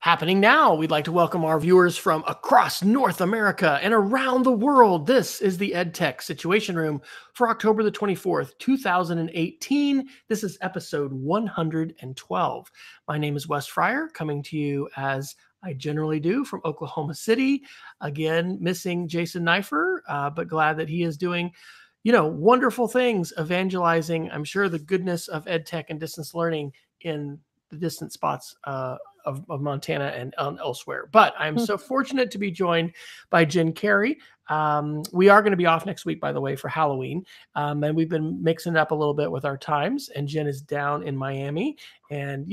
Happening now, we'd like to welcome our viewers from across North America and around the world. This is the EdTech Situation Room for October the 24th, 2018. This is episode 112. My name is Wes Fryer, coming to you as I generally do from Oklahoma City. Again, missing Jason Neiffer, but glad that he is doing wonderful things, evangelizing, I'm sure, the goodness of EdTech and distance learning in the distant spots of Montana and elsewhere. But I'm so fortunate to be joined by Jen Carey. We are going to be off next week, by the way, for Halloween. And we've been mixing it up a little bit with our times. And Jen is down in Miami. And,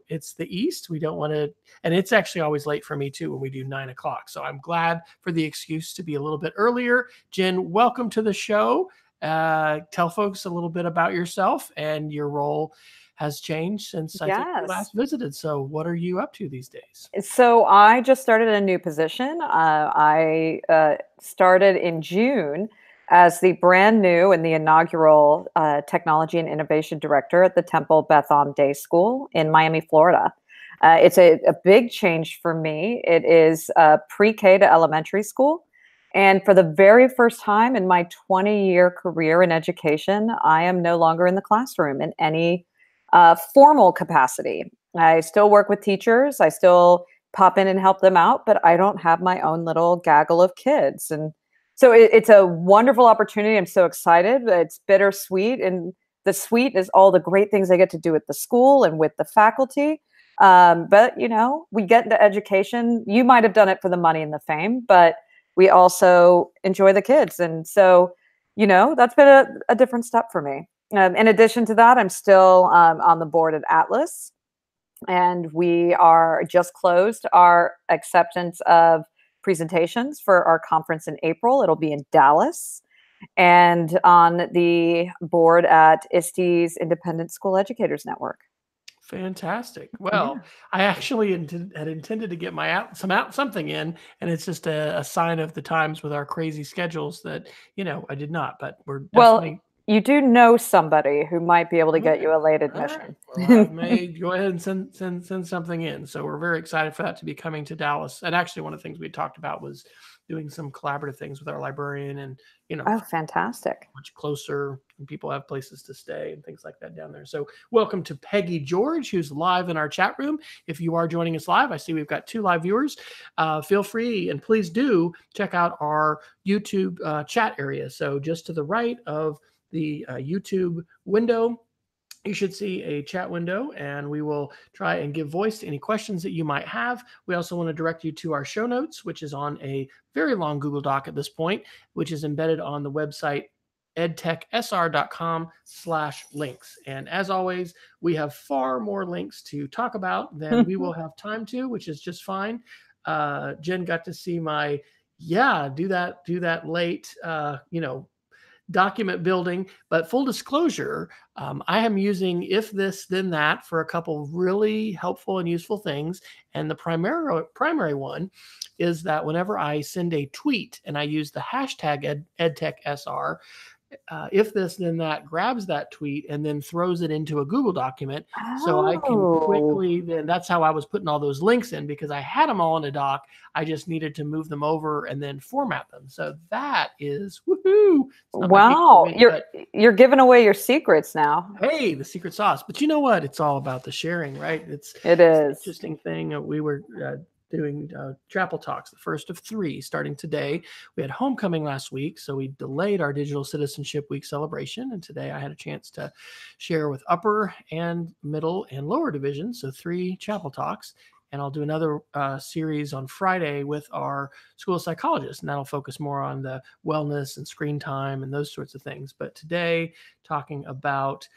it's the East. We don't want to, and it's actually always late for me too when we do 9 o'clock. So I'm glad for the excuse to be a little bit earlier. Jen, welcome to the show. Tell folks a little bit about yourself, and your role has changed since I think we last visited. So what are you up to these days? So I just started a new position. I started in June as the brand new and the inaugural Technology and Innovation Director at the Temple Beth Am Day School in Miami, Florida. It's a big change for me. It is pre-K to elementary school. And for the very first time in my 20-year career in education, I am no longer in the classroom in any formal capacity. I still work with teachers. I still pop in and help them out, but I don't have my own little gaggle of kids. And so it's a wonderful opportunity. I'm so excited. It's bittersweet. And the sweet is all the great things I get to do at the school and with the faculty. But, we get into education. You might have done it for the money and the fame, but we also enjoy the kids. And so, that's been a different step for me. In addition to that, I'm still on the board at Atlas, and we are just closed our acceptance of presentations for our conference in April. It'll be in Dallas, and on the board at ISTE's Independent School Educators Network. Fantastic. Well, I actually had intended to get something in, and it's just a sign of the times with our crazy schedules that, I did not, but we're definitely... Well, you do know somebody who might be able to get you a late admission. Right. Well, I may go ahead and send something in. So we're very excited for that to be coming to Dallas. And actually, one of the things we talked about was doing some collaborative things with our librarian, and oh, fantastic, much closer, and people have places to stay and things like that down there. So welcome to Peggy George, who's live in our chat room. If you are joining us live, I see we've got 2 live viewers. Feel free, and please do check out our YouTube chat area. So just to the right of the YouTube window, you should see a chat window, and we will try and give voice to any questions that you might have. We also want to direct you to our show notes, which is on a very long Google Doc at this point, which is embedded on the website edtechsr.com/links. And as always, we have far more links to talk about than we will have time to, which is just fine. Jen got to see my, do that late, document building, but full disclosure, I am using If This Then That for a couple really helpful and useful things. And the primary one is that whenever I send a tweet and I use the hashtag EdTechSR, If This Then That grabs that tweet and then throws it into a Google document. So I can quickly, then that's how I was putting all those links in, because I had them all in a doc. I just needed to move them over and then format them. So that is woohoo. Wow. You're giving away your secrets now. Hey, the secret sauce. But you know what? It's all about the sharing, right? It is. It's an interesting thing. We were doing Chapel Talks, the first of 3 starting today. We had homecoming last week, so we delayed our Digital Citizenship Week celebration, and today I had a chance to share with upper and middle and lower divisions, so 3 Chapel Talks. And I'll do another series on Friday with our school psychologist, and that'll focus more on the wellness and screen time and those sorts of things. But today, talking about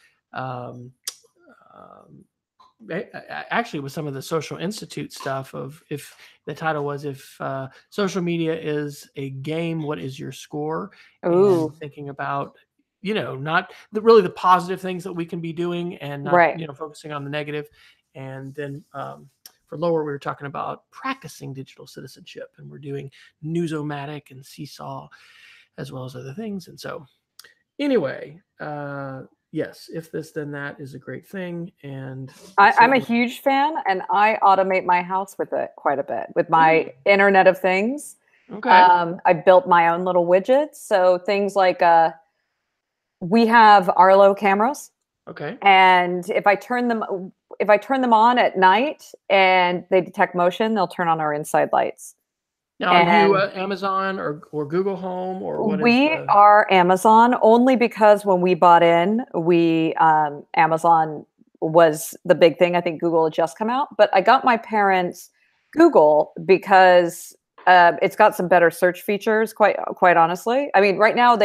actually with some of the Social Institute stuff of, if the title was, if social media is a game, what is your score? Ooh. And thinking about, not really the positive things that we can be doing, and not, focusing on the negative. And then for lower, we were talking about practicing digital citizenship, and we're doing Newsomatic and Seesaw as well as other things. And so anyway, yes, if this then that is a great thing, and I'm a certainly. huge fan, and I automate my house with it quite a bit with Really? my Internet of Things. Okay. I built my own little widgets. So things like we have Arlo cameras, Okay. and if I turn them on at night and they detect motion, they'll turn on our inside lights. Now, are you And Amazon or Google Home, or what is we the? are Amazon only because when we bought in, we Amazon was the big thing. I think Google had just come out, but I got my parents Google because it's got some better search features. Quite honestly, I mean, right now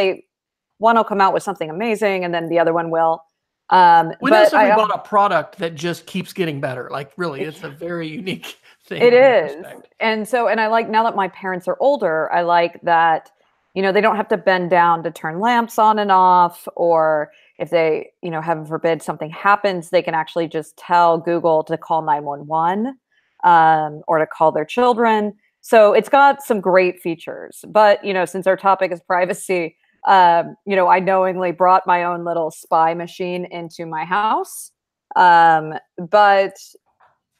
one will come out with something amazing, and then the other one will. When else But have we I bought a product that just keeps getting better? Like, really, it's a very unique thing It in that is. respect. And I like now that my parents are older, I like that, they don't have to bend down to turn lamps on and off, or if they, heaven forbid, something happens, they can actually just tell Google to call 911 or to call their children. So it's got some great features. But, since our topic is privacy, I knowingly brought my own little spy machine into my house. But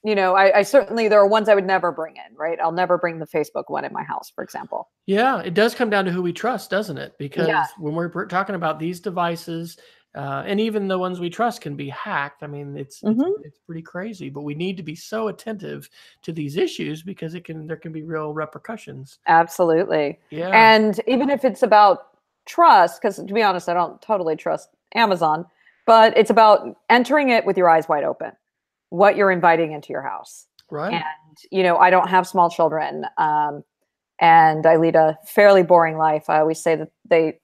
I certainly, there are ones I would never bring in, right? I'll never bring the Facebook one in my house, for example. Yeah, it does come down to who we trust, doesn't it? Yeah. Because when we're talking about these devices, and even the ones we trust can be hacked. I mean, it's it's Hmm. it's pretty crazy. But we need to be so attentive to these issues because there can be real repercussions. Absolutely. Yeah. And even if it's about trust, because to be honest, I don't totally trust Amazon, but it's about entering it with your eyes wide open, what you're inviting into your house. And, Right. I don't have small children. And I lead a fairly boring life. I always say that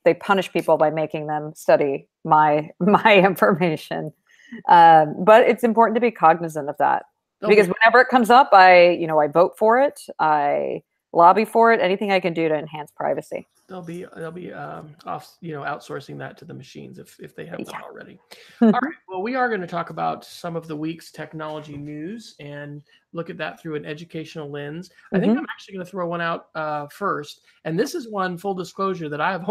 they punish people by making them study my information. But it's important to be cognizant of that They'll because be whenever it comes up, I vote for it. I lobby for it. Anything I can do to enhance privacy. they'll be outsourcing that to the machines if they haven't Yeah. already. All right. Well, we are going to talk about some of the week's technology news and look at that through an educational lens. I think I'm Hmm. actually going to throw one out first, and this is one, full disclosure, that I have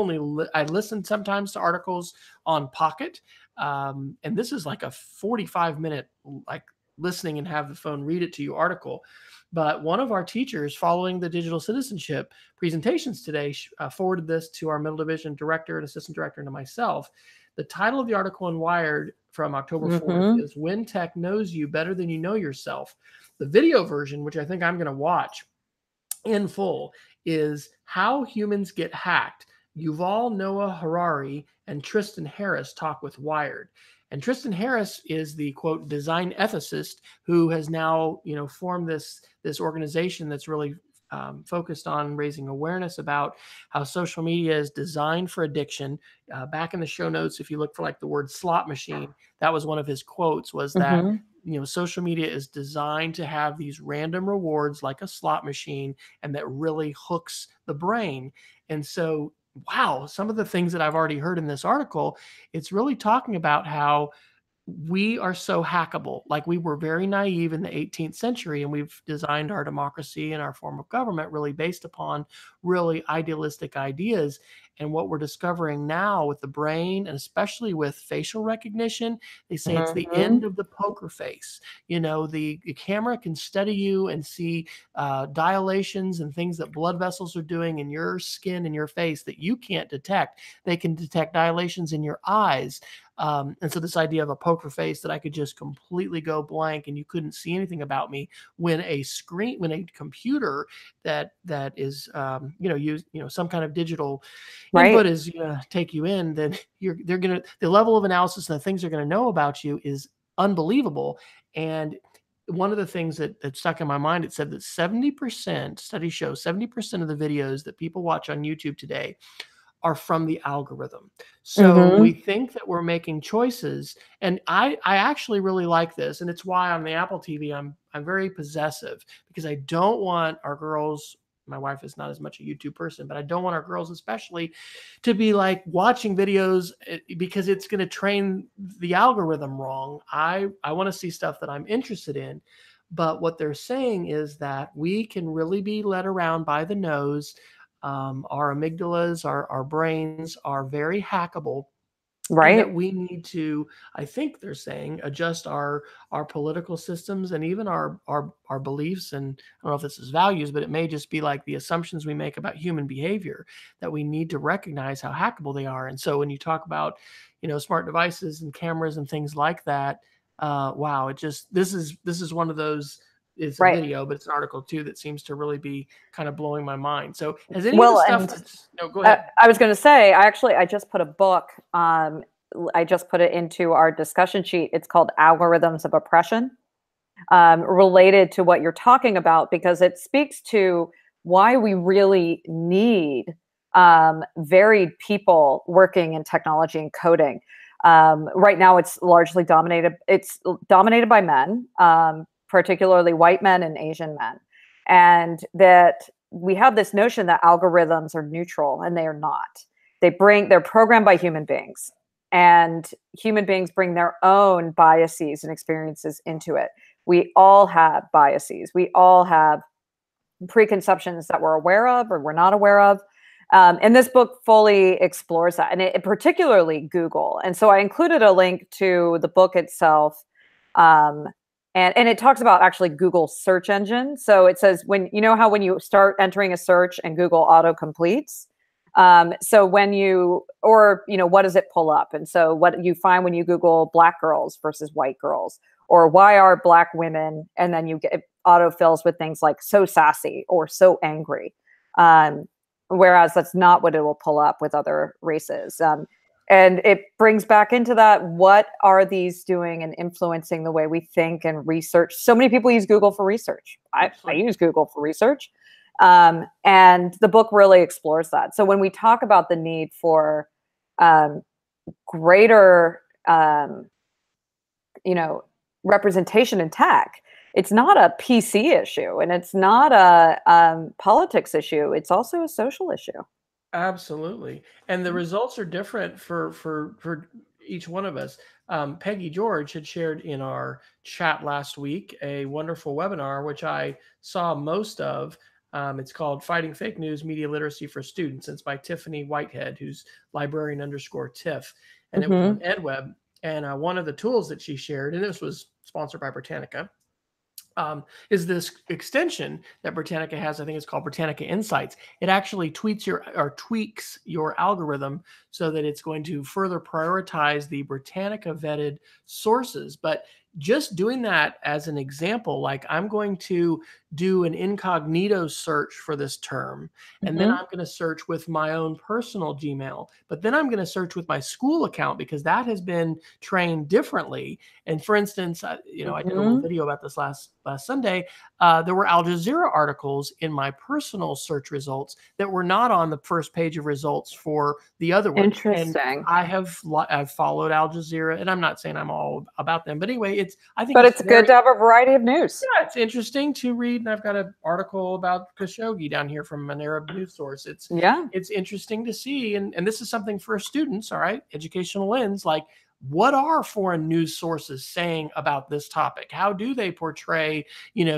I listen sometimes to articles on Pocket, and this is like a 45-minute like listening and have the phone read it to you article. But one of our teachers, following the digital citizenship presentations today, forwarded this to our middle division director and assistant director and to myself. The title of the article in Wired from October 4th Hmm. is When Tech Knows You Better Than You Know Yourself. The video version, which I think I'm going to watch in full, is How Humans Get Hacked. Yuval Noah Harari and Tristan Harris talk with Wired. And Tristan Harris is the quote design ethicist who has now formed this organization that's really focused on raising awareness about how social media is designed for addiction. Back in the show notes, if you look for like the word slot machine, that was one of his quotes, was that Hmm. social media is designed to have these random rewards like a slot machine, and that really hooks the brain. And so, wow, some of the things that I've already heard in this article, it's really talking about how we are so hackable. Like, we were very naive in the 18th century, and we've designed our democracy and our form of government really based upon really idealistic ideas. And what we're discovering now with the brain, and especially with facial recognition, they say it's the Hmm. end of the poker face. The camera can study you and see dilations and things that blood vessels are doing in your skin and your face that you can't detect. They can detect dilations in your eyes. And so this idea of a poker face that I could just completely go blank and you couldn't see anything about me, when a computer that is use some kind of digital input Right. is going to take you in, then the level of analysis and the things they're going to know about you is unbelievable. And one of the things that stuck in my mind, it said that 70%, studies show 70% of the videos that people watch on YouTube today are from the algorithm. So we Hmm. think that we're making choices, and I actually really like this, and it's why on the Apple TV I'm very possessive, because I don't want our girls. My wife is not as much a YouTube person, but I don't want our girls especially to be like watching videos because it's going to train the algorithm wrong. I want to see stuff that I'm interested in. But what they're saying is that we can really be led around by the nose. Our amygdalas, our brains are very hackable. And that Right. we need to, I think they're saying, adjust our political systems and even our beliefs. And I don't know if this is values, but it may just be like the assumptions we make about human behavior, that we need to recognize how hackable they are. And so when you talk about, smart devices and cameras and things like that, wow, this is one of those. It's a Right. video, but it's an article too that seems to really be kind of blowing my mind. So has any of the Well, stuff and that's no, go ahead. I was going to say, I just put a book. I just put it into our discussion sheet. It's called Algorithms of Oppression, related to what you're talking about, because it speaks to why we really need varied people working in technology and coding. Right now, it's largely dominated. It's dominated by men, particularly white men and Asian men, and that we have this notion that algorithms are neutral, and they are not. They're programmed by human beings, and human beings bring their own biases and experiences into it. We all have biases. We all have preconceptions that we're aware of or we're not aware of. And this book fully explores that, and it particularly Google. And so I included a link to the book itself. And it talks about actually Google search engine. So it says, when you know how when you start entering a search and Google auto completes. So when what does it pull up? And so what you find when you Google black girls versus white girls, or why are black women, and then you get autofills with things like so sassy or so angry. Whereas that's not what it will pull up with other races. And it brings back into that, what are these doing and influencing the way we think and research? So many people use Google for research. I use Google for research. And the book really explores that. So when we talk about the need for greater, representation in tech, it's not a PC issue, and it's not a politics issue. It's also a social issue. Absolutely. And the results are different for each one of us. Peggy George had shared in our chat last week a wonderful webinar, which I saw most of. It's called Fighting Fake News, Media Literacy for Students. It's by Tiffany Whitehead, who's librarian_Tiff. And it was on EdWeb. And one of the tools that she shared, and this was sponsored by Britannica, is this extension that Britannica has. I think it's called Britannica Insights. It actually tweaks your algorithm so that it's going to further prioritize the Britannica vetted sources. But just doing that as an example, like I'm going to do an incognito search for this term, and then I'm going to search with my own personal Gmail, but then I'm going to search with my school account because that has been trained differently. And for instance, I did a little video about this last Sunday. There were Al Jazeera articles in my personal search results that were not on the first page of results for the other one. Interesting. And I've followed Al Jazeera, and I'm not saying I'm all about them, but anyway, I think it's good to have a variety of news. Yeah, it's interesting to read. And I've got an article about Khashoggi down here from an Arab news source. It's interesting to see. And this is something for students, all right, educational lens, like what are foreign news sources saying about this topic? How do they portray,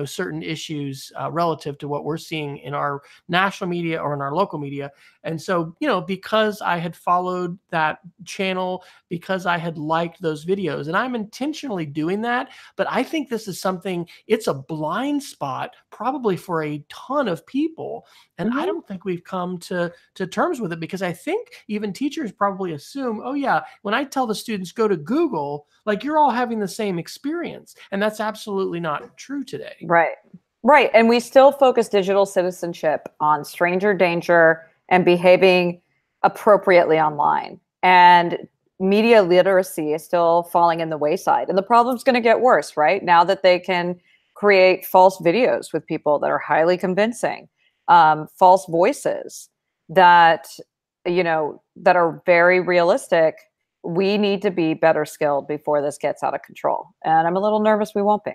certain issues relative to what we're seeing in our national media or in our local media? And so, because I had followed that channel, because I had liked those videos, and I'm intentionally doing that, but I think this is something, it's a blind spot probably for a ton of people. And I don't think we've come to terms with it, because I think even teachers probably assume, oh yeah, when I tell the students go to Google, like you're all having the same experience. And that's absolutely not true today. Right. And we still focus digital citizenship on stranger danger and behaving appropriately online. And media literacy is still falling in the wayside. And the problem's going to get worse, right? Now that they can create false videos with people that are highly convincing, false voices that, that are very realistic. We need to be better skilled before this gets out of control. And I'm a little nervous we won't be.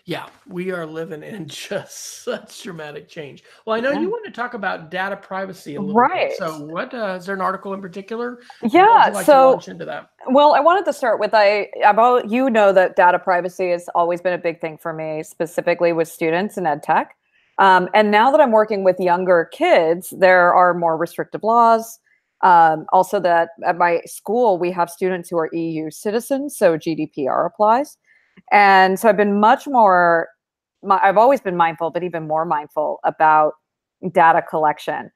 Yeah, we are living in just such dramatic change. Well, I know you want to talk about data privacy a little bit. So what, is there an article in particular? Yeah. Would you like to launch into that? Well, I wanted to start with, that data privacy has always been a big thing for me, specifically with students in EdTech. And now that I'm working with younger kids, there are more restrictive laws. Also, that at my school, we have students who are EU citizens, so GDPR applies. And so I've been much more, I've always been mindful, but even more mindful about data collection.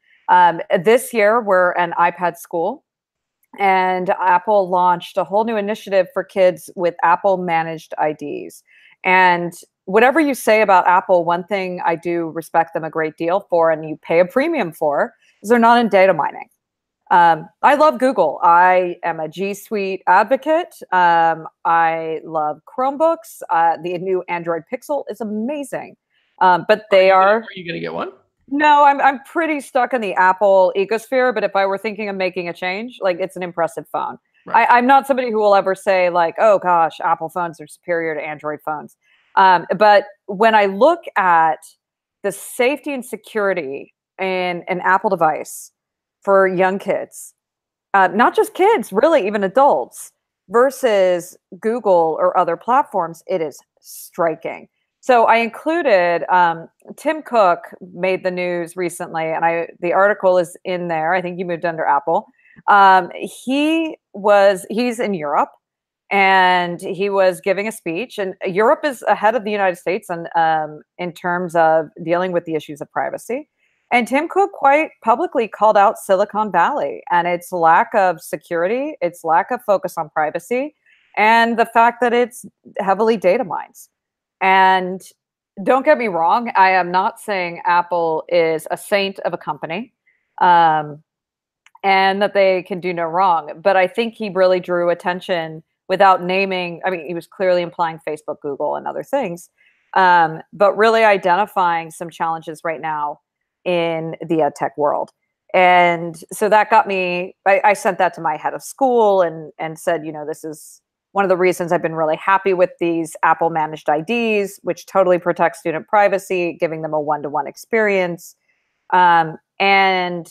This year, we're an iPad school, and Apple launched a whole new initiative for kids with Apple managed IDs. And whatever you say about Apple, one thing I do respect them a great deal for, and you pay a premium for, is they're not in data mining. I love Google. I am a G Suite advocate. I love Chromebooks. The new Android Pixel is amazing. But they Are you going to get one? No, I'm pretty stuck in the Apple ecosphere. But if I were thinking of making a change, like, it's an impressive phone. Right. I'm not somebody who will ever say like, oh gosh, Apple phones are superior to Android phones. But when I look at the safety and security in an Apple device for young kids, not just kids, really, even adults, versus Google or other platforms, it is striking. So I included Tim Cook made the news recently, and the article is in there. I think you moved under Apple. He's in Europe, and he was giving a speech. And Europe is ahead of the United States in terms of dealing with the issues of privacy. And Tim Cook quite publicly called out Silicon Valley and its lack of security, its lack of focus on privacy, and the fact that it's heavily data mines. And don't get me wrong, I am not saying Apple is a saint of a company, and that they can do no wrong. But I think he really drew attention without naming. I mean, he was clearly implying Facebook, Google, and other things, but really identifying some challenges right now in the EdTech world. And so that got me, I sent that to my head of school and said, this is one of the reasons I've been really happy with these Apple managed IDs, which totally protect student privacy, giving them a one-to-one experience, and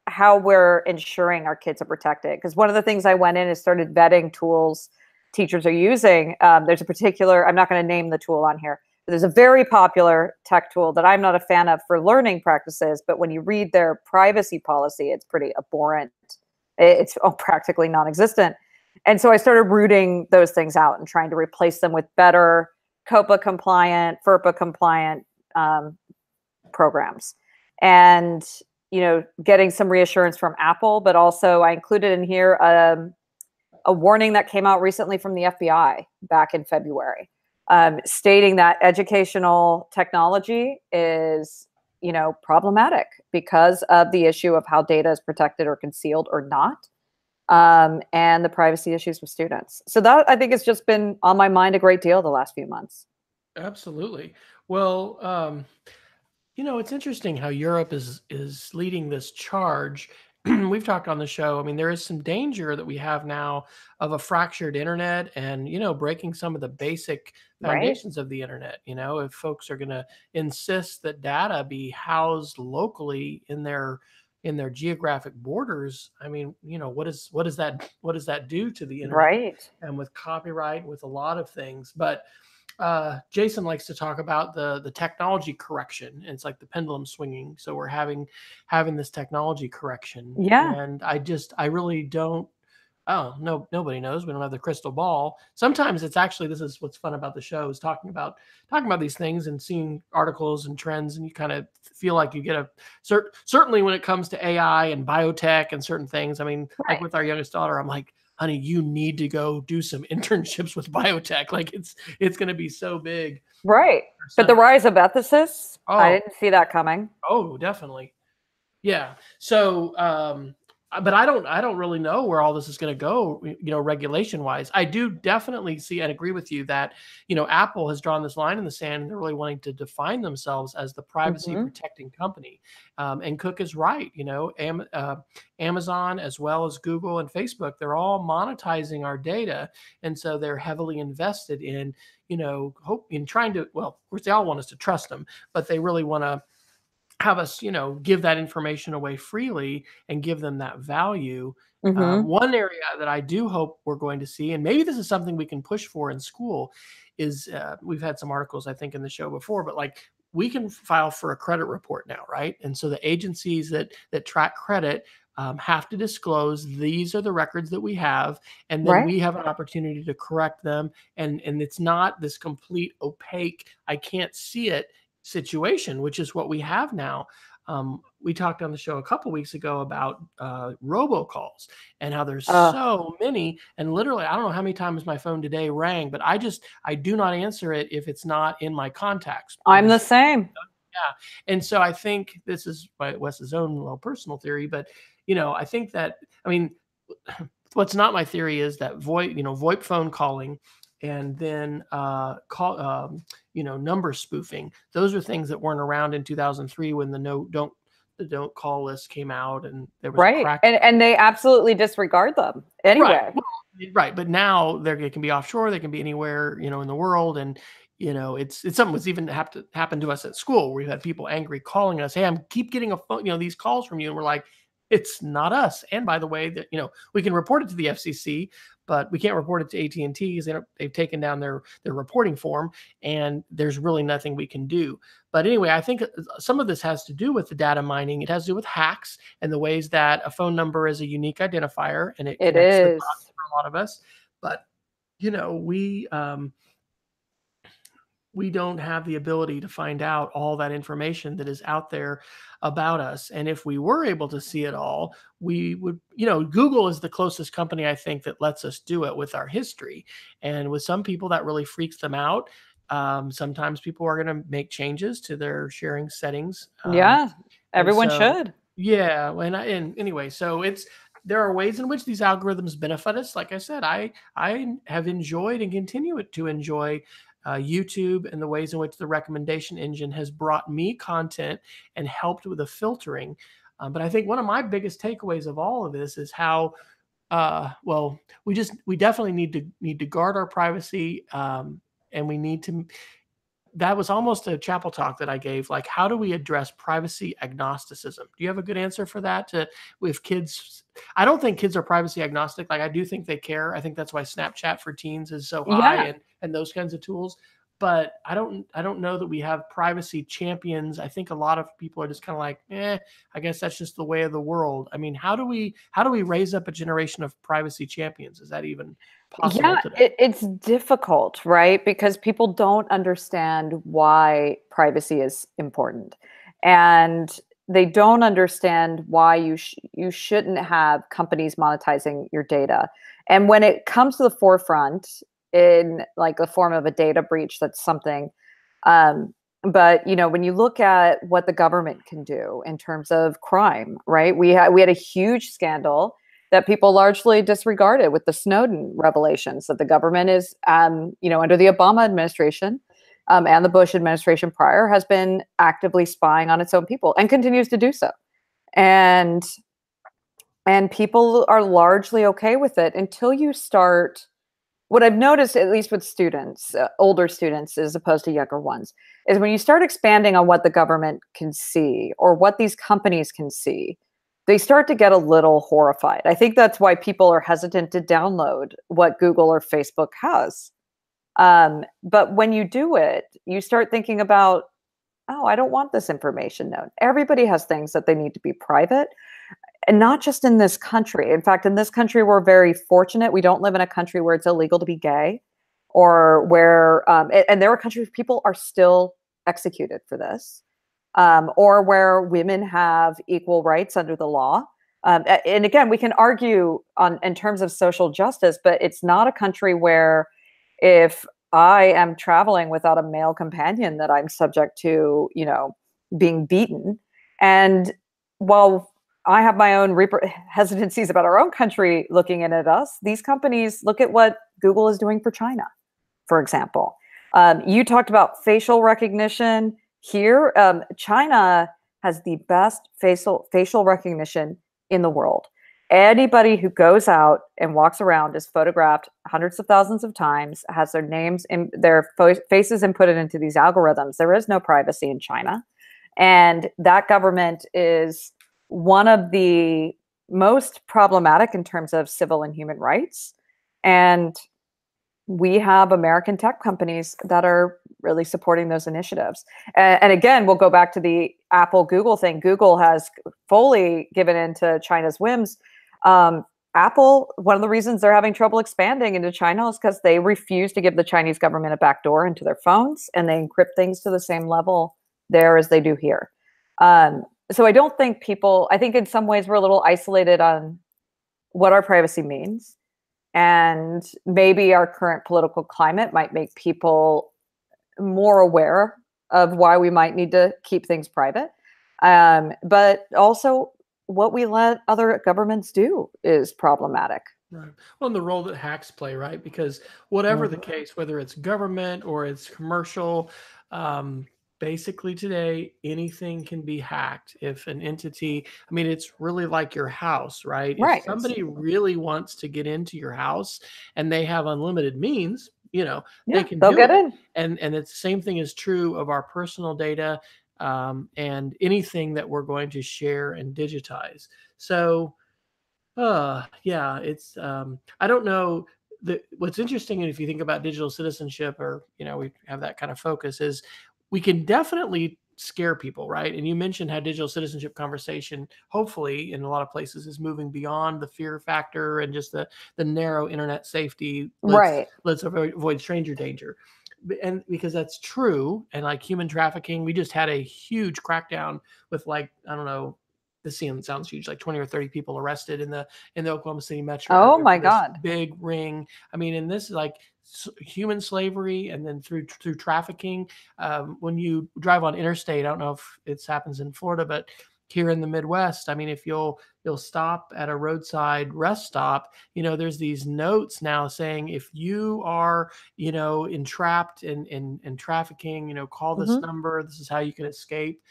how we're ensuring our kids are protected. Because one of the things I went in is started vetting tools teachers are using. There's a particular, I'm not going to name the tool on here, but there's a very popular tech tool that I'm not a fan of for learning practices, but when you read their privacy policy, it's pretty abhorrent. It's practically non-existent. And so I started rooting those things out and trying to replace them with better COPPA compliant, FERPA compliant programs. And, getting some reassurance from Apple, but also I included in here a warning that came out recently from the FBI back in February, stating that educational technology is, problematic because of the issue of how data is protected or concealed or not. And the privacy issues with students. So that, I think, has just been on my mind a great deal the last few months. Absolutely. Well, it's interesting how Europe is leading this charge. We've talked on the show. I mean, there is some danger that we have now of a fractured internet and, breaking some of the basic foundations of the internet. If folks are going to insist that data be housed locally in their geographic borders, I mean, what does that do to the internet? Right. And with copyright, with a lot of things. But Jason likes to talk about the technology correction. It's like the pendulum swinging. So we're having this technology correction. Yeah. And I really don't. Oh, no, nobody knows. We don't have the crystal ball. Sometimes it's actually, this is what's fun about the show, is talking about these things and seeing articles and trends, and you kind of feel like you get certainly when it comes to AI and biotech and certain things. I mean, like with our youngest daughter, I'm like, honey, you need to go do some internships with biotech. Like it's going to be so big. Right. But the rise of ethicists, I didn't see that coming. Oh, definitely. Yeah. So, but I don't really know where all this is going to go, regulation wise. I do definitely see and agree with you that, Apple has drawn this line in the sand and they're really wanting to define themselves as the privacy protecting company. And Cook is right. Amazon, as well as Google and Facebook, they're all monetizing our data. And so they're heavily invested in, trying to, well, of course they all want us to trust them, but they really want to have us, give that information away freely and give them that value. One area that I do hope we're going to see, and maybe this is something we can push for in school, is we've had some articles, I think, in the show before, but like we can file for a credit report now, right? And so the agencies that track credit have to disclose these are the records that we have, and then Right. we have an opportunity to correct them. And it's not this complete opaque, I can't see it situation, which is what we have now. We talked on the show a couple weeks ago about robocalls and how there's Uh, so many. And literally, I don't know how many times my phone today rang, but I do not answer it if it's not in my contacts. I'm the Because same. yeah. And so I think this is Wes's own little personal theory, but I think that, I mean, what's not my theory is that VoIP phone calling and then number spoofing. Those are things that weren't around in 2003 when the don't call list came out and there was a Right. crack. And they absolutely disregard them Right. anyway. Well, right. But now they can be offshore. They can be anywhere, in the world. And, it's something that's even happened to us at school. Where we've had people angry calling us. Hey, keep getting a phone, these calls from you. And we're like, it's not us. And by the way, that, we can report it to the FCC, but we can't report it to AT&T because they've taken down their reporting form, and there's really nothing we can do. But anyway, I think some of this has to do with the data mining. It has to do with hacks and the ways that a phone number is a unique identifier, and it It connects the is. dots for a lot of us. But we don't have the ability to find out all that information that is out there about us. And if we were able to see it all, we would, Google is the closest company I think that lets us do it with our history. And with some people that really freaks them out. Sometimes people are going to make changes to their sharing settings. Yeah. And Everyone so, should. yeah. And anyway, so there are ways in which these algorithms benefit us. Like I said, I have enjoyed and continue to enjoy YouTube and the ways in which the recommendation engine has brought me content and helped with the filtering. But I think one of my biggest takeaways of all of this is how we definitely need to guard our privacy, and we need to. That was almost a chapel talk that I gave. Like, how do we address privacy agnosticism? Do you have a good answer for that? With kids, I don't think kids are privacy agnostic. Like, I do think they care. I think that's why Snapchat for teens is so high, Yeah. and those kinds of tools. But I don't know that we have privacy champions. I think a lot of people are just kind of like, I guess that's just the way of the world. I mean, how do we raise up a generation of privacy champions? Is that even possible Yeah, today? it's difficult, right? Because people don't understand why privacy is important. And they don't understand why you shouldn't have companies monetizing your data. And when it comes to the forefront in like the form of a data breach, that's something. Um, but when you look at what the government can do in terms of crime, right? We had a huge scandal that people largely disregarded with the Snowden revelations that the government is, under the Obama administration and the Bush administration prior, has been actively spying on its own people and continues to do so. And people are largely okay with it until you start. What I've noticed, at least with students, older students as opposed to younger ones, is when you start expanding on what the government can see or what these companies can see, they start to get a little horrified. I think that's why people are hesitant to download what Google or Facebook has. But when you do it, you start thinking about, oh, I don't want this information known. Everybody has things that they need to be private, and not just in this country. In fact, in this country, we're very fortunate. We don't live in a country where it's illegal to be gay, or where, and there are countries where people are still executed for this, or where women have equal rights under the law. And again, we can argue in terms of social justice, but it's not a country where if I am traveling without a male companion that I'm subject to, being beaten. And while I have my own hesitancies about our own country looking in at us, these companies look at what Google is doing for China, for example. You talked about facial recognition here. China has the best facial recognition in the world. Anybody who goes out and walks around is photographed hundreds of thousands of times, has their names and their faces inputted into these algorithms. There is no privacy in China. And that government is one of the most problematic in terms of civil and human rights. And we have American tech companies that are really supporting those initiatives. And again, we'll go back to the Apple Google thing. Google has fully given in to China's whims. Apple, one of the reasons they're having trouble expanding into China is because they refuse to give the Chinese government a backdoor into their phones, and they encrypt things to the same level there as they do here. So I don't think I think in some ways we're a little isolated on what our privacy means. And maybe our current political climate might make people more aware of why we might need to keep things private. But also, what we let other governments do is problematic. Right. Well, and the role that hacks play, right? Because whatever the case, whether it's government or it's commercial, basically today, anything can be hacked. If an entity, I mean, it's really like your house, right? Right. If somebody really wants to get into your house and they have unlimited means, they can they'll do get it. in. And it's the same thing is true of our personal data, and anything that we're going to share and digitize. So, yeah, it's I don't know. What's interesting, if you think about digital citizenship, or we have that kind of focus, is we can definitely scare people, right? And you mentioned how digital citizenship conversation, hopefully, in a lot of places, is moving beyond the fear factor and just the narrow internet safety. Let's avoid stranger danger. And because that's true, and like human trafficking, we just had a huge crackdown with, like, I don't know, this sounds huge, like 20 or 30 people arrested in the Oklahoma City metro area. Oh my God. Big ring. I mean, and this is like human slavery, and then through trafficking. When you drive on interstate, I don't know if it happens in Florida, but here in the Midwest, I mean, if you'll stop at a roadside rest stop, there's these notes now saying, if you are, entrapped in trafficking, call this number. This is how you can escape.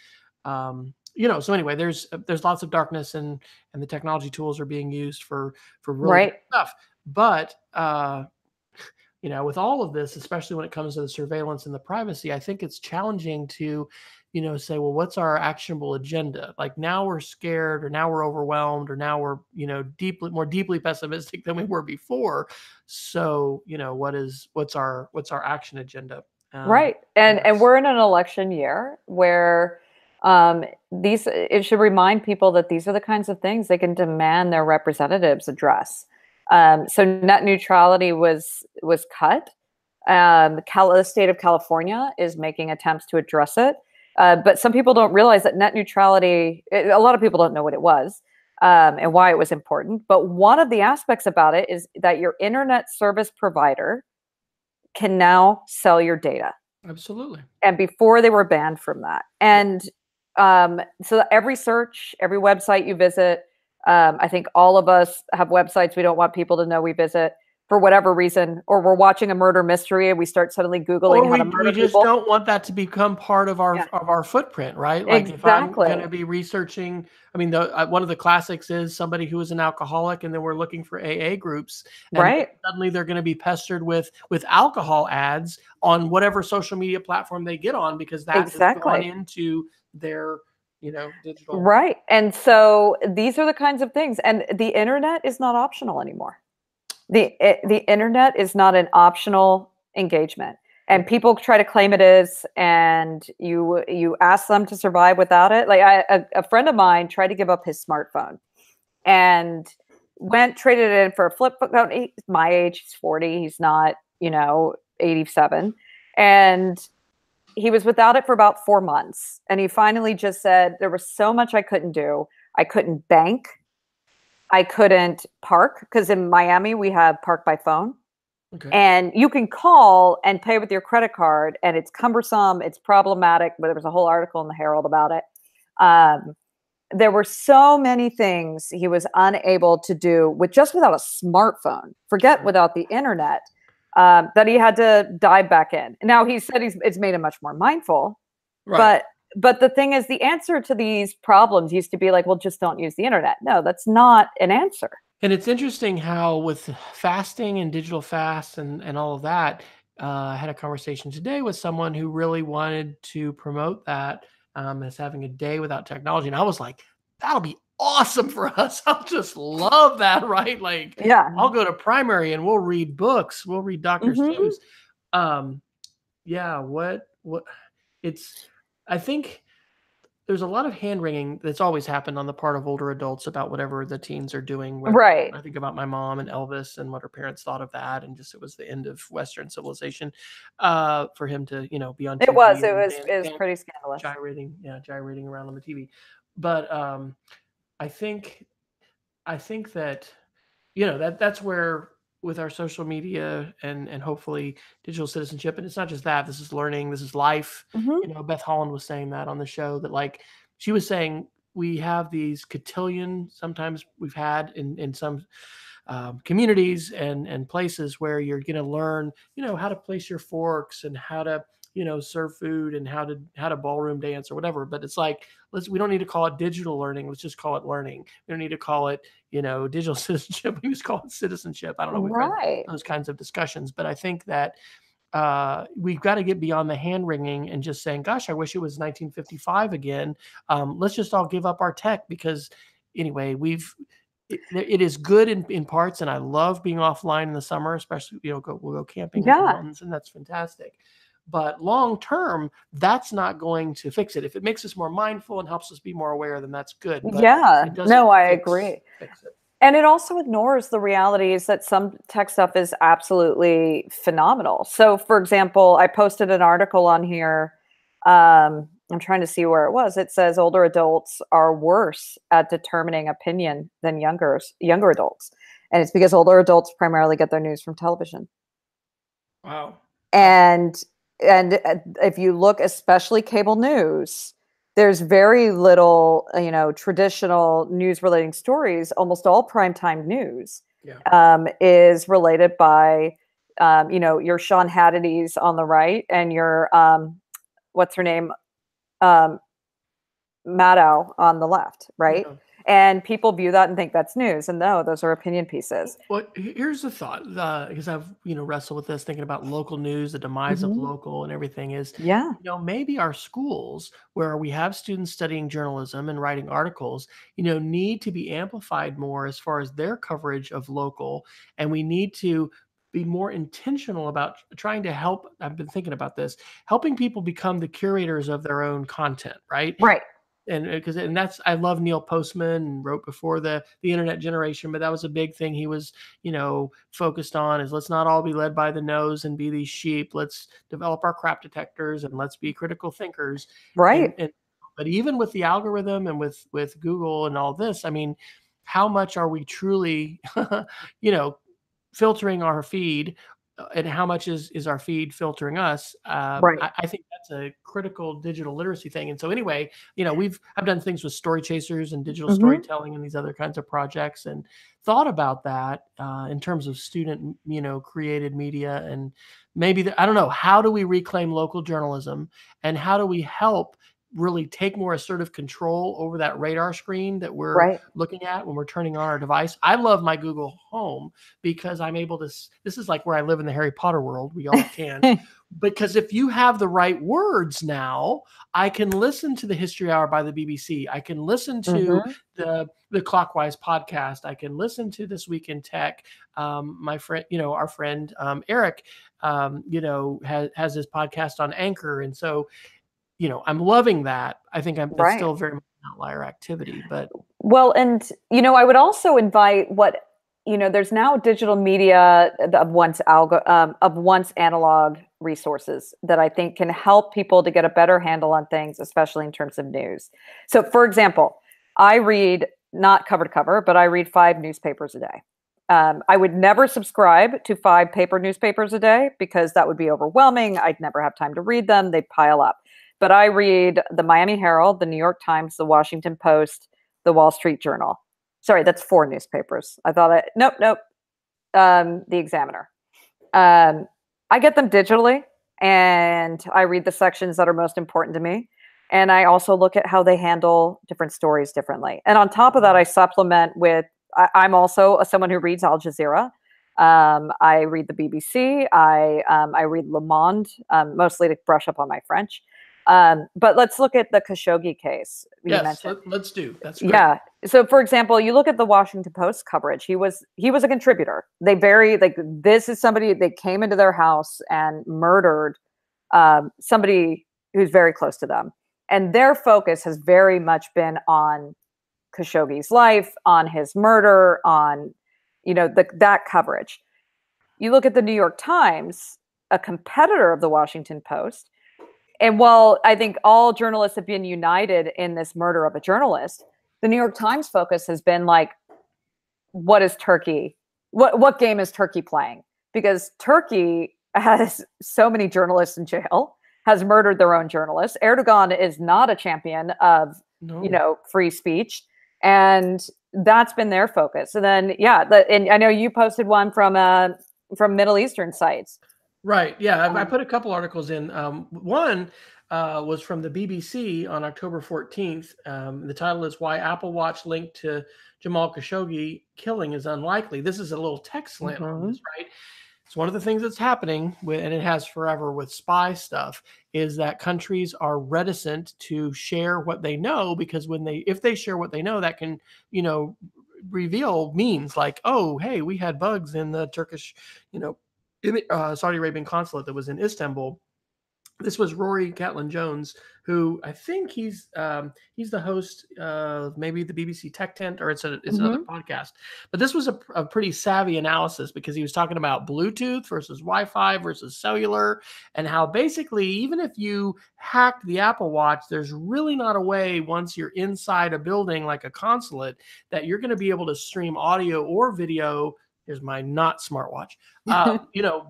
So anyway, there's lots of darkness, and the technology tools are being used for really good stuff. But with all of this, especially when it comes to the surveillance and the privacy, I think it's challenging to, say, well, what's our actionable agenda? Like, now we're scared, or now we're overwhelmed, or now we're, more deeply pessimistic than we were before. So, what's our action agenda? Right. And we're in an election year where it should remind people that these are the kinds of things they can demand their representatives address. So net neutrality was cut. The state of California is making attempts to address it. But some people don't realize that net neutrality, a lot of people don't know what it was, and why it was important. But one of the aspects about it is that your internet service provider can now sell your data. Absolutely. And before, they were banned from that. And so every search, every website you visit, I think all of us have websites we don't want people to know we visit for whatever reason, or we're watching a murder mystery and we start suddenly Googling how to murder we just people. don't want that to become part of our footprint, right? Like, if I'm going to be researching, I mean, one of the classics is somebody who is an alcoholic, and then we're looking for AA groups, and suddenly they're going to be pestered with alcohol ads on whatever social media platform they get on, because that has gone into their digital. Right. And so these are the kinds of things, and the internet is not optional anymore. The internet is not an optional engagement, and people try to claim it is, and you ask them to survive without it. Like, a friend of mine tried to give up his smartphone and traded it in for a flip phone. He's my age, he's 40, he's not 87, and he was without it for about 4 months, and he finally just said, there was so much I couldn't do. I couldn't bank. I couldn't park, because in Miami we have park by phone. Okay. And you can call and pay with your credit card, and it's cumbersome, it's problematic, but there was a whole article in the Herald about it. There were so many things he was unable to do without a smartphone, without the internet, that he had to dive back in. Now, he said it's made him much more mindful, but the thing is, the answer to these problems used to be like, well, just don't use the internet. No, that's not an answer. And it's interesting how, with fasting and digital fasts and all of that, I had a conversation today with someone who really wanted to promote that as having a day without technology. And I was like, that'll be awesome for us. I'll just love that, right? Like, I'll go to primary and we'll read books. We'll read Dr. Seuss. yeah, what it's, I think there's a lot of hand wringing that's always happened on the part of older adults about whatever the teens are doing. What Right. I think about my mom and Elvis and what her parents thought of that, and just it was the end of Western civilization, for him to be on It TV was. It and was. It was pretty scandalous. gyrating around on the TV. But I think I think that that's where, with our social media and hopefully digital citizenship, and it's not just that, this is learning, this is life. Hmm. Beth Holland was saying that on the show, that like she was saying we have these cotillion, sometimes we've had in some communities and places where you're going to learn how to place your forks and how to serve food and how to ballroom dance or whatever. But it's like, we don't need to call it digital learning, let's just call it learning. We don't need to call it digital citizenship, we just call it citizenship. I don't know, we've had Right. those kinds of discussions, but I think that we've got to get beyond the hand wringing and just saying, gosh, I wish it was 1955 again. Let's just all give up our tech, because anyway, it is good in parts, and I love being offline in the summer, especially we'll go camping in the Yeah. mountains, and that's fantastic. But long term, that's not going to fix it. If it makes us more mindful and helps us be more aware, then that's good. But Yeah. it doesn't No, I fix agree. it. And it also ignores the realities that some tech stuff is absolutely phenomenal. So, for example, I posted an article on here. I'm trying to see where it was. It says older adults are worse at determining opinion than younger adults, and it's because older adults primarily get their news from television. Wow. And if you look, especially cable news, there's very little, traditional news relating stories. Almost all primetime news is related by, your Sean Hannity's on the right and your, what's her name, um, Maddow on the left, right? Yeah. And people view that and think that's news. And no, those are opinion pieces. Well, here's the thought, because I've wrestled with this, thinking about local news, the demise of Hmm. local, and everything is, Yeah. maybe our schools, where we have students studying journalism and writing articles, need to be amplified more as far as their coverage of local, and we need to be more intentional about trying to help. I've been thinking about this, helping people become the curators of their own content, right? Right. And that's, I love Neil Postman, and wrote before the internet generation, but that was a big thing he was focused on, is let's not all be led by the nose and be these sheep. Let's develop our crap detectors and let's be critical thinkers. Right. And but even with the algorithm and with Google and all this, I mean, how much are we truly filtering our feed, and how much is our feed filtering us? Right. I think that's a critical digital literacy thing. And so anyway, I've done things with story chasers and digital Hmm. storytelling and these other kinds of projects, and thought about that in terms of student created media. And maybe I don't know, how do we reclaim local journalism, and how do we help really take more assertive control over that radar screen that we're Right. looking at when we're turning on our device? I love my Google Home, because I'm able to, this is like where I live in the Harry Potter world. We all can. Because if you have the right words now, I can listen to the History Hour by the BBC. I can listen to Hmm. the Clockwise podcast. I can listen to This Week in Tech. My friend, our friend Eric, has his podcast on Anchor, and so I'm loving that. I think that's Right. still very much an outlier activity, but Well, and I would also invite there's now digital media of once analog resources that I think can help people to get a better handle on things, especially in terms of news. So, for example, I read not cover to cover, but I read 5 newspapers a day. I would never subscribe to 5 paper newspapers a day because that would be overwhelming. I'd never have time to read them. They'd pile up. But I read the Miami Herald, the New York Times, the Washington Post, the Wall Street Journal. Sorry, that's 4 newspapers. Nope. The Examiner. Um, I get them digitally, and I read the sections that are most important to me. And I also look at how they handle different stories differently. And on top of that, I supplement with, I'm also someone who reads Al Jazeera. I read the BBC. I read Le Monde, mostly to brush up on my French. But let's look at the Khashoggi case you yes, mentioned. let's do. That's great. Yeah. So, for example, you look at the Washington Post coverage. He was a contributor. This is somebody, they came into their house and murdered somebody who's very close to them. And their focus has very much been on Khashoggi's life, on his murder, on, that coverage. You look at the New York Times, a competitor of the Washington Post, and while I think all journalists have been united in this murder of a journalist, the New York Times focus has been like, what is Turkey? What game is Turkey playing? Because Turkey has so many journalists in jail, has murdered their own journalists. Erdogan is not a champion of, free speech. And that's been their focus. And then, and I know you posted one from Middle Eastern sites. Right. Yeah. I put a couple articles in. One was from the BBC on October 14th. The title is "Why Apple Watch Linked to Jamal Khashoggi Killing is Unlikely." This is a little text slant on this, right? It's one of the things that's happening with, and it has forever with spy stuff, is that countries are reticent to share what they know, because if they share what they know, that can, reveal means like, oh, hey, we had bugs in the Turkish, Saudi Arabian consulate that was in Istanbul. This was Rory Catlin-Jones, who I think he's the host of maybe the BBC Tech Tent, or it's another podcast. But this was a pretty savvy analysis, because he was talking about Bluetooth versus Wi-Fi versus cellular, and how basically even if you hacked the Apple Watch, there's really not a way, once you're inside a building like a consulate, that you're going to be able to stream audio or video. Here's my not smartwatch,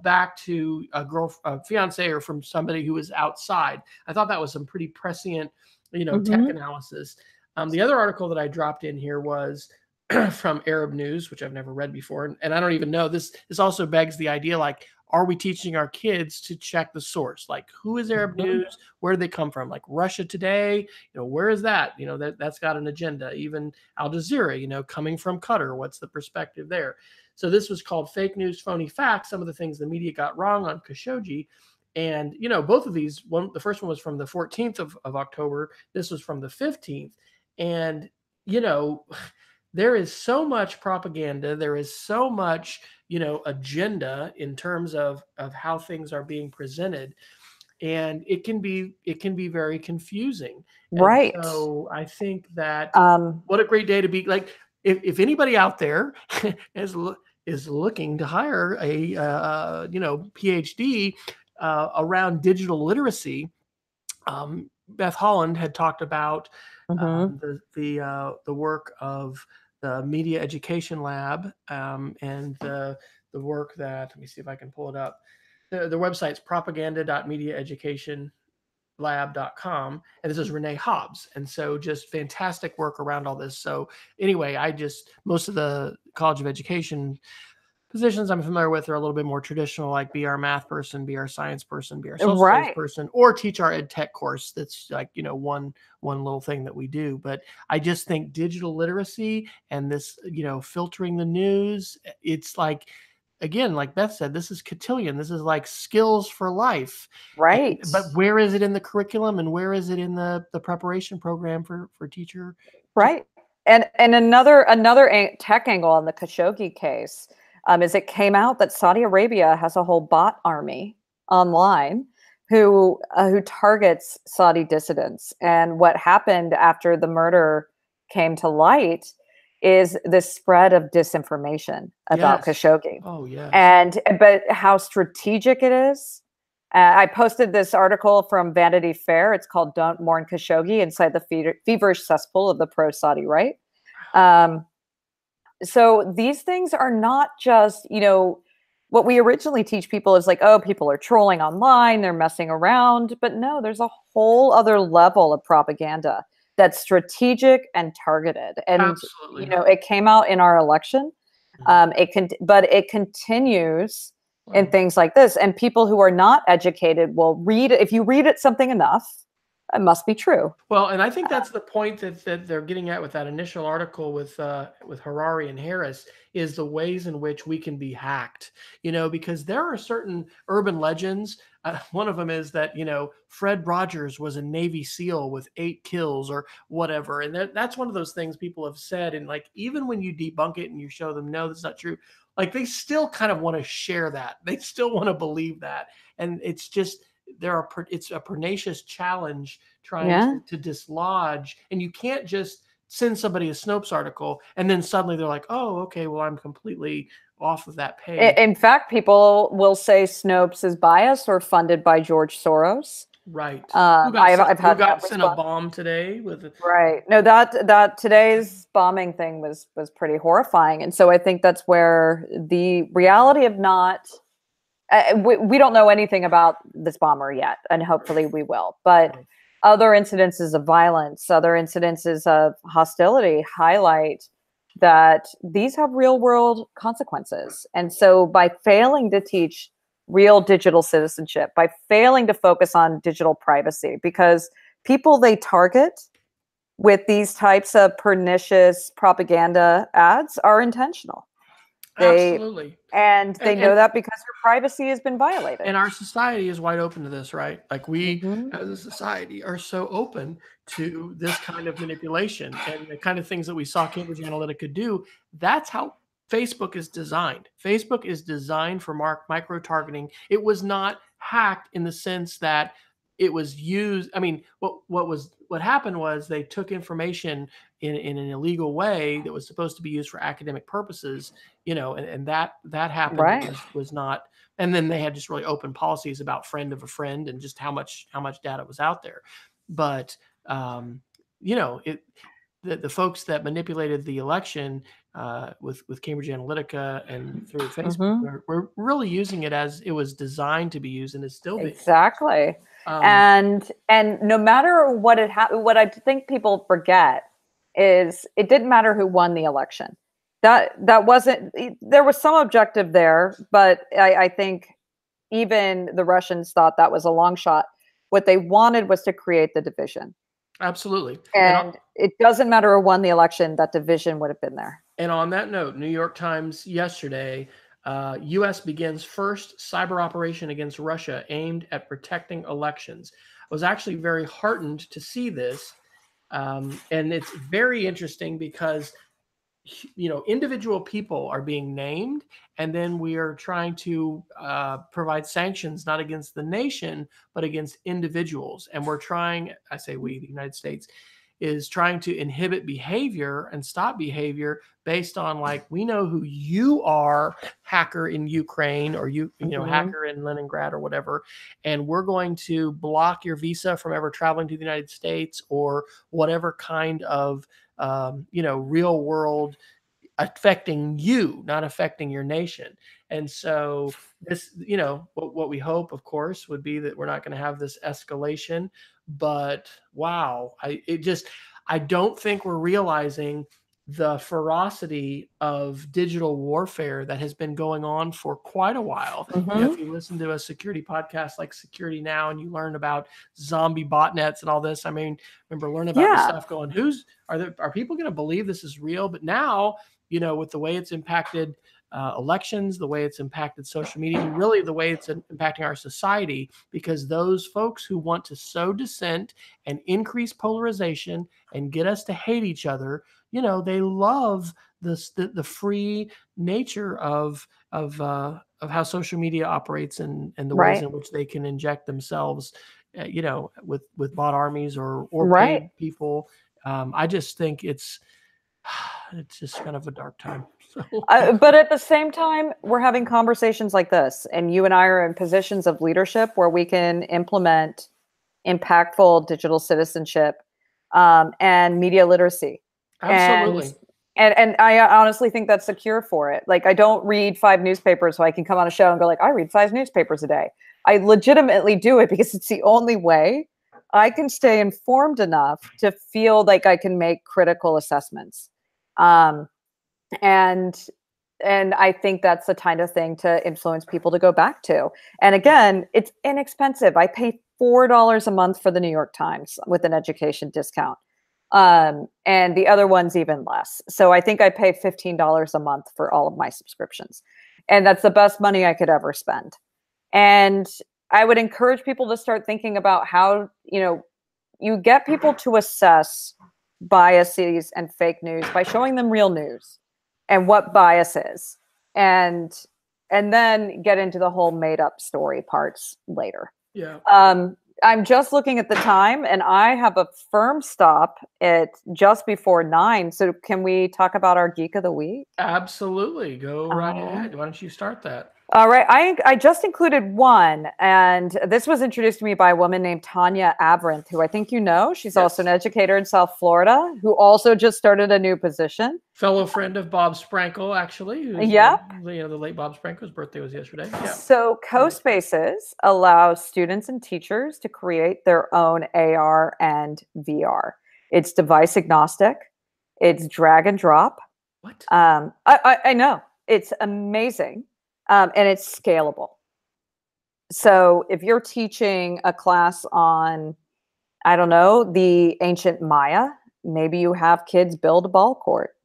back to a fiance, or from somebody who is outside. I thought that was some pretty prescient, tech analysis. The other article that I dropped in here was from Arab News, which I've never read before. And I don't even know, this also begs the idea, like, are we teaching our kids to check the source? Like, who is Arab News? Where do they come from? Like Russia Today, where is that? That's got an agenda. Even Al Jazeera, coming from Qatar, what's the perspective there? So this was called Fake News, Phony Facts, some of the things the media got wrong on Khashoggi. And, both of these, the first one was from the 14th of October. This was from the 15th. And, there is so much propaganda. There is so much, agenda in terms of how things are being presented. And it can be very confusing. Right. And so I think that what a great day to be, like, if anybody out there is looking to hire a PhD around digital literacy, Beth Holland had talked about the work of the Media Education Lab, and the work that, let me see if I can pull it up. The website's propaganda.mediaeducationlab.com, and this is Renee Hobbs. And so just fantastic work around all this. So anyway, most of the College of Education positions I'm familiar with are a little bit more traditional, like be our math person, be our science person, be our social studies person, or teach our EdTech course. That's like, one little thing that we do. But I just think digital literacy and this, filtering the news, it's like, again, like Beth said, this is cotillion. This is like skills for life. Right. But where is it in the curriculum, and where is it in the preparation program for teacher? Right. And another tech angle on the Khashoggi case is it came out that Saudi Arabia has a whole bot army online who targets Saudi dissidents. And what happened after the murder came to light is the spread of disinformation about Khashoggi. Oh, yeah. But how strategic it is. I posted this article from Vanity Fair. It's called "Don't Mourn Khashoggi: Inside the Feverish Cesspool of the Pro-Saudi Right." So these things are not just, what we originally teach people is like, oh, people are trolling online, they're messing around. But no, there's a whole other level of propaganda that's strategic and targeted. And, absolutely, it came out in our election. But it continues in things like this. And people who are not educated will read, if you read it something enough, it must be true. Well, and I think that's the point that they're getting at with that initial article with Harari and Harris, is the ways in which we can be hacked, because there are certain urban legends. One of them is that, Fred Rogers was a Navy SEAL with 8 kills or whatever. And that's one of those things people have said. And like, even when you debunk it and you show them, no, that's not true, like they still kind of want to share that. They still want to believe that. And it's just, it's a pernicious challenge trying Yeah. to dislodge, and you can't just send somebody a Snopes article and then suddenly they're like, oh, okay, well, I'm completely off of that page. In fact, people will say Snopes is biased or funded by George Soros. Right. I've had who got that sent a response. bomb today with Right. No, that today's bombing thing was pretty horrifying, and so I think that's where the reality of not we don't know anything about this bomber yet, and hopefully we will. But other incidences of violence, other incidences of hostility highlight that these have real world consequences. And so by failing to teach real digital citizenship, by failing to focus on digital privacy, because people they target with these types of pernicious propaganda ads are intentional. Absolutely. They know that because their privacy has been violated. And our society is wide open to this, right? Like we, as a society, are so open to this kind of manipulation and the kind of things that we saw Cambridge Analytica do. That's how Facebook is designed. Facebook is designed for micro targeting. It was not hacked in the sense that it was used. I mean, what happened was they took information in an illegal way that was supposed to be used for academic purposes, and that happened. Right. Was not. And then they had just really open policies about friend of a friend and just how much data was out there. But the folks that manipulated the election with Cambridge Analytica and through Facebook were really using it as it was designed to be used, and is still being exactly. And no matter what what I think people forget is it didn't matter who won the election. That wasn't, there was some objective there, but I think even the Russians thought that was a long shot. What they wanted was to create the division. Absolutely. And it doesn't matter who won the election, that division would have been there. And on that note, New York Times yesterday, U.S. begins first cyber operation against Russia aimed at protecting elections. I was actually very heartened to see this. And it's very interesting because individual people are being named, and then we are trying to provide sanctions not against the nation but against individuals. And we're trying, I say we, the United States, is trying to inhibit behavior and stop behavior based on, like, we know who you are, hacker in Ukraine, or hacker in Leningrad or whatever, and we're going to block your visa from ever traveling to the United States, or whatever kind of real world affecting you, not affecting your nation. And so this, what we hope, of course, would be that we're not going to have this escalation. But wow, I don't think we're realizing the ferocity of digital warfare that has been going on for quite a while. If you listen to a security podcast like Security Now and you learn about zombie botnets and all this, I mean, remember learning about this stuff going, are people going to believe this is real? But now, with the way it's impacted elections, the way it's impacted social media, really the way it's impacting our society, because those folks who want to sow dissent and increase polarization and get us to hate each other, they love the free nature of how social media operates, and the ways in which they can inject themselves, with bot armies or paid people. I just think it's just kind of a dark time. But at the same time, we're having conversations like this, and you and I are in positions of leadership where we can implement impactful digital citizenship and media literacy. Absolutely. And I honestly think that's the cure for it. Like, I don't read 5 newspapers so I can come on a show and go like, I read 5 newspapers a day. I legitimately do it because it's the only way I can stay informed enough to feel like I can make critical assessments. And I think that's the kind of thing to influence people to go back to. And again, it's inexpensive. I pay $4 a month for the New York Times with an education discount. And the other one's even less. So I think I pay $15 a month for all of my subscriptions. And that's the best money I could ever spend. And I would encourage people to start thinking about how, you get people to assess biases and fake news by showing them real news and what bias is, and then get into the whole made up story parts later. Yeah. I'm just looking at the time, and I have a firm stop at just before 9. So can we talk about our Geek of the Week? Absolutely. Go right ahead. Why don't you start that? All right. I just included one, and this was introduced to me by a woman named Tanya Abrinth, who I think you know. She's also an educator in South Florida, who also just started a new position. Fellow friend of Bob Sprankle, actually. Who's, Yep. the late Bob Sprankle's birthday was yesterday. Yeah. So CoSpaces allows students and teachers to create their own AR and VR. It's device agnostic. It's drag and drop. What? I know. It's amazing. And it's scalable. So if you're teaching a class on, I don't know, the ancient Maya, maybe you have kids build a ball court.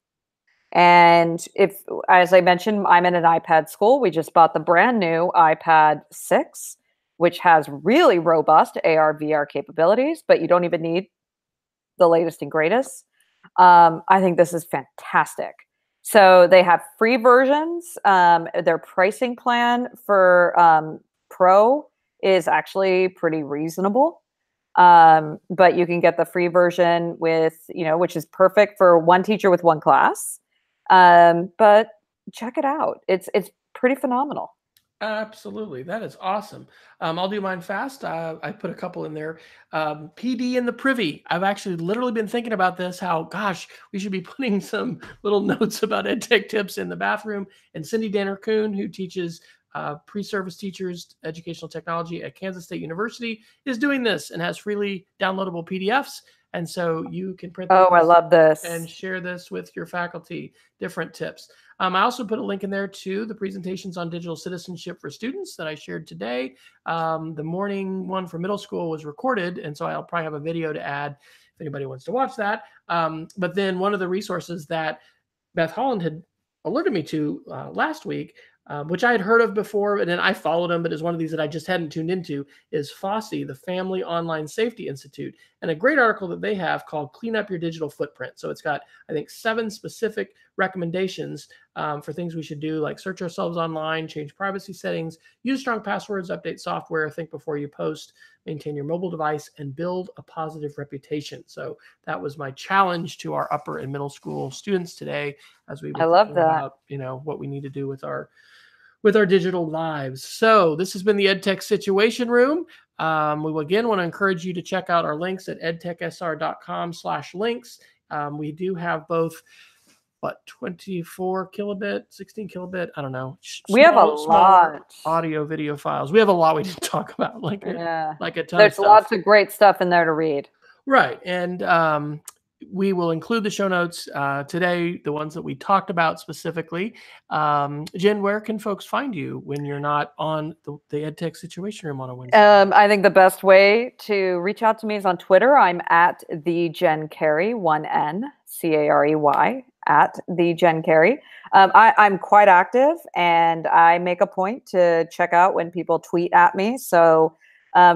And if, as I mentioned, I'm in an iPad school, we just bought the brand new iPad 6, which has really robust AR, VR capabilities, but you don't even need the latest and greatest. I think this is fantastic. So they have free versions. Their pricing plan for Pro is actually pretty reasonable. But you can get the free version with, which is perfect for one teacher with one class. But check it out. It's pretty phenomenal. Absolutely. That is awesome. I'll do mine fast. I put a couple in there. PD in the privy. I've actually literally been thinking about this, how, gosh, we should be putting some little notes about EdTech tips in the bathroom. And Cindy Danner-Kuhn, who teaches pre-service teachers educational technology at Kansas State University, is doing this and has freely downloadable PDFs. And so you can print those. Oh, I love this. And share this with your faculty, different tips. I also put a link in there to the presentations on digital citizenship for students that I shared today. The morning one for middle school was recorded, and so I'll probably have a video to add if anybody wants to watch that. But then one of the resources that Beth Holland had alerted me to last week, which I had heard of before, and then I followed them, but is one of these that I just hadn't tuned into, is FOSSI, the Family Online Safety Institute, and a great article that they have called Clean Up Your Digital Footprint. So it's got, I think, 7 specific recommendations for things we should do, like search ourselves online, change privacy settings, use strong passwords, update software, think before you post, maintain your mobile device, and build a positive reputation. So that was my challenge to our upper and middle school students today, as we were thinking about, what we need to do with our digital lives. So this has been the EdTech Situation Room. We will again want to encourage you to check out our links at edtechsr.com/links. We do have both 24 kilobit, 16 kilobit, I don't know. We have a lot audio video files. We have a lot we didn't talk about, like a ton of stuff. There's lots of great stuff in there to read. Right. And we will include the show notes today, the ones that we talked about specifically. Jen, where can folks find you when you're not on the EdTech Situation Room on a Wednesday? I think the best way to reach out to me is on Twitter. I'm at the Jen Carey, 1N, Carey, at the Jen Carey. I'm quite active, and I make a point to check out when people tweet at me. So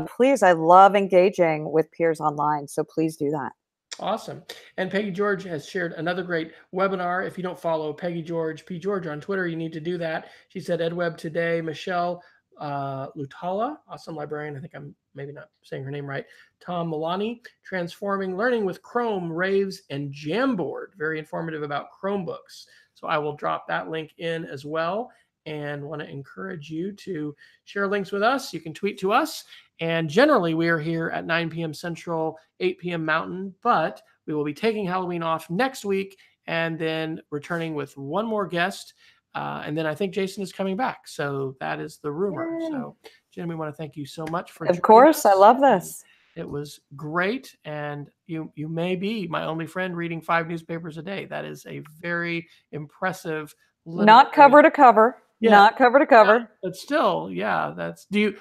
please, I love engaging with peers online. So please do that. Awesome. And Peggy George has shared another great webinar. If you don't follow Peggy George, P. George on Twitter, you need to do that. She said EdWeb today. Michelle Lutala, awesome librarian. I think I'm maybe not saying her name right. Tom Milani, Transforming Learning with Chrome, Raves, and Jamboard. Very informative about Chromebooks. So I will drop that link in as well, and want to encourage you to share links with us. You can tweet to us. And generally, we are here at 9 p.m. Central, 8 p.m. Mountain, but we will be taking Halloween off next week and then returning with one more guest. And then I think Jason is coming back. So that is the rumor. Yay. So, Jen, we want to thank you so much for joining us. Of course, I love this. It was great. And you may be my only friend reading 5 newspapers a day. That is a very impressive. Not cover to cover. Yeah. Not cover to cover. But still, yeah,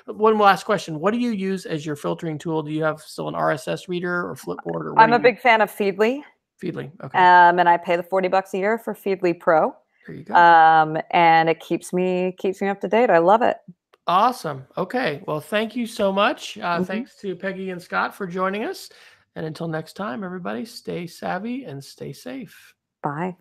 one last question. What do you use as your filtering tool? Do you have still an RSS reader or Flipboard? Or I'm a big fan of Feedly. Feedly, okay. And I pay the $40 a year for Feedly Pro. There you go. And it keeps me up to date. I love it. Awesome. Okay. Well, thank you so much. Thanks to Peggy and Scott for joining us. And until next time, everybody, stay savvy and stay safe. Bye.